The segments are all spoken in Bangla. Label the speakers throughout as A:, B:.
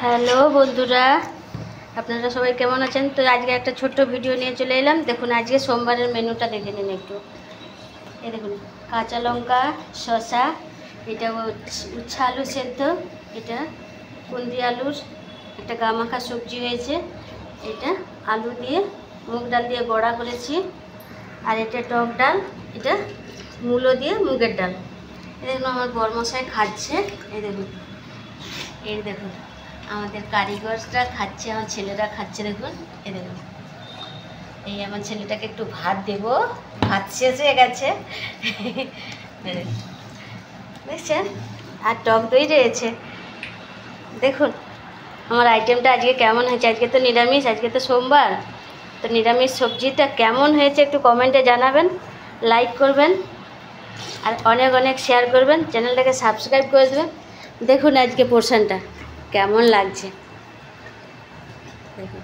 A: হ্যালো বন্ধুরা, আপনারা সবাই কেমন আছেন? তো আজকে একটা ছোট্ট ভিডিও নিয়ে চলে এলাম। দেখুন আজকে সোমবারের মেনুটা দেখে নিন একটু। এই দেখুন, কাঁচা লঙ্কা, শসা, এটা উচ্ছে আলু সেদ্ধ, এটা কুন্দি আলুর একটা গামাখা সবজি হয়েছে, এটা আলু দিয়ে মুগ ডাল দিয়ে বড়া করেছি, আর এটা টক ডাল, এটা মূলো দিয়ে মুগের ডাল। এই দেখুন আমার বরমশাই খাচ্ছে। এই দেখুন আমাদের কারিগররা খাচ্ছে, আমার ছেলেরা খাচ্ছে। দেখুন এই দেখুন, এই আমার ছেলেটাকে একটু ভাত দেব, ভাত শেষ হয়ে গেছে দেখছেন, আর টক দই রয়েছে। দেখুন আমার আইটেমটা আজকে কেমন হয়েছে। আজকে তো নিরামিষ, আজকে তো সোমবার, তো নিরামিষ সবজিটা কেমন হয়েছে একটু কমেন্টে জানাবেন, লাইক করবেন আর অনেক অনেক শেয়ার করবেন, চ্যানেলটাকে সাবস্ক্রাইব করে দেবেন। দেখুন আজকে পোর্শনটা কেমন লাগছে। দেখুন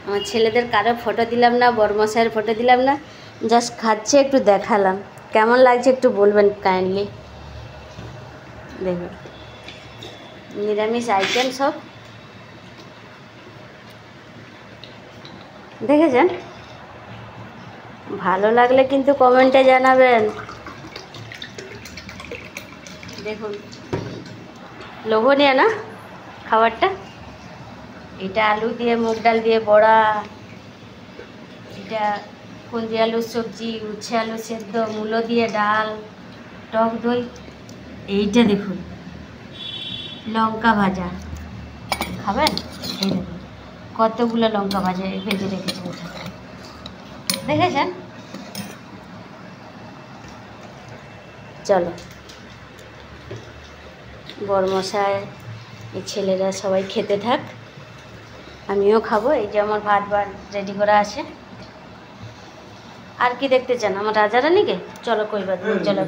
A: আমার ছেলেদের কারো ফটো দিলাম না, বড়মশাইয়ের ফটো দিলাম না, জাস্ট খাচ্ছে, একটু দেখালাম। কেমন লাগছে একটু বলবেন কাইন্ডলি। দেখুন নিরামিষ আইটেম সব দেখেছেন। ভালো লাগলে কিন্তু কমেন্টে জানাবেন। দেখুন লোভনীয় না খাবারটা। এটা আলু দিয়ে মুগ ডাল দিয়ে বড়া, এটা কুন্দি আলুর সবজি, উচ্ছে আলু সেদ্ধ, মূলো দিয়ে ডাল, টক দই, এইটা দেখুন লঙ্কা ভাজা। খাবেন? এই দেখুন কতগুলো লঙ্কা ভাজা ভেজে রেখেছে, দেখেছেন। চলো বরমশাই, এই ছেলেরা সবাই খেতে থাক, আমিও খাবো। এই যে আমার ভাত রেডি করা আছে। আর কি দেখতে চান আমার রাজা রানীকে? চলো কইবার চলো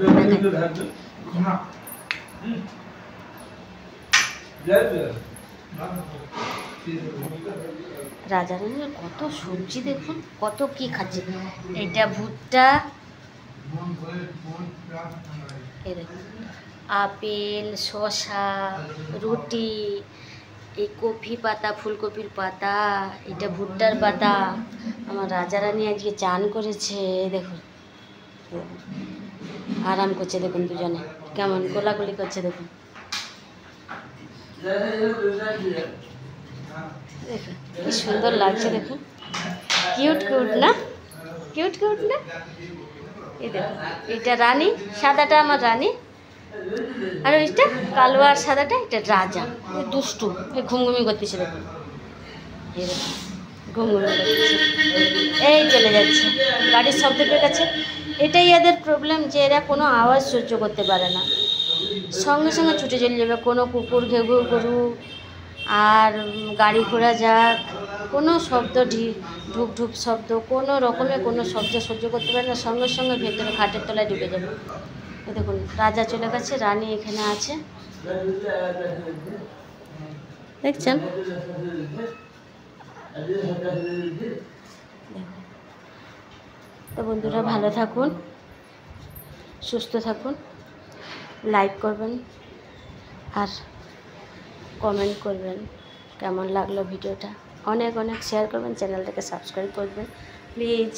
A: রাজা রানীর কত সবজি, দেখুন কত কি খাচ্ছে। এটা ভুট্টা, এই দেখুন আপেল, শসা, রুটি, এই কফি পাতা, ফুলকপির পাতা, এটা ভুট্টার পাতা। আমার রাজা রানী আজকে চান করেছে। দেখুন আরাম করছে, দেখুন দুজনে কেমন গোলাগুলি করছে। দেখুন দেখুন কি সুন্দর লাগছে। দেখুন কিউট কিউট না, কিউট কিউট না। এই দেখুন এটা রানী, সাদাটা আমার রানী, আর ওইটা কালো আর সাদাটা এটা রাজা। দুষ্টু ঘুমঘুমি করতেছে। দেখুন এই দেখুন ঘুমঘুমি করতেছে, এই চলে যাচ্ছে গাড়ির শব্দ পেয়ে গেছে। এটাই এদের প্রবলেম যে এরা কোনো আওয়াজ সহ্য করতে পারে না, সঙ্গে সঙ্গে ছুটে চলে যাবে। কোনো কুকুর ঘেউ ঘেউ করুক আর গাড়ি ঘোড়া যাক, কোনো শব্দ ঢুক ঢুক শব্দ, কোনো রকমের কোনো শব্দ সহ্য করতে পারে না, সঙ্গে সঙ্গে ভেতরে খাটের তলায় ঢুকে যাবে। দেখুন রাজা চলে গেছে, রানী এখানে আছে, দেখছেন। তো বন্ধুরা ভালো থাকুন, সুস্থ থাকুন, লাইক করবেন আর কমেন্ট করবেন কেমন লাগলো ভিডিওটা, অনেক অনেক শেয়ার করবেন, চ্যানেলটাকে সাবস্ক্রাইব করবেন প্লিজ।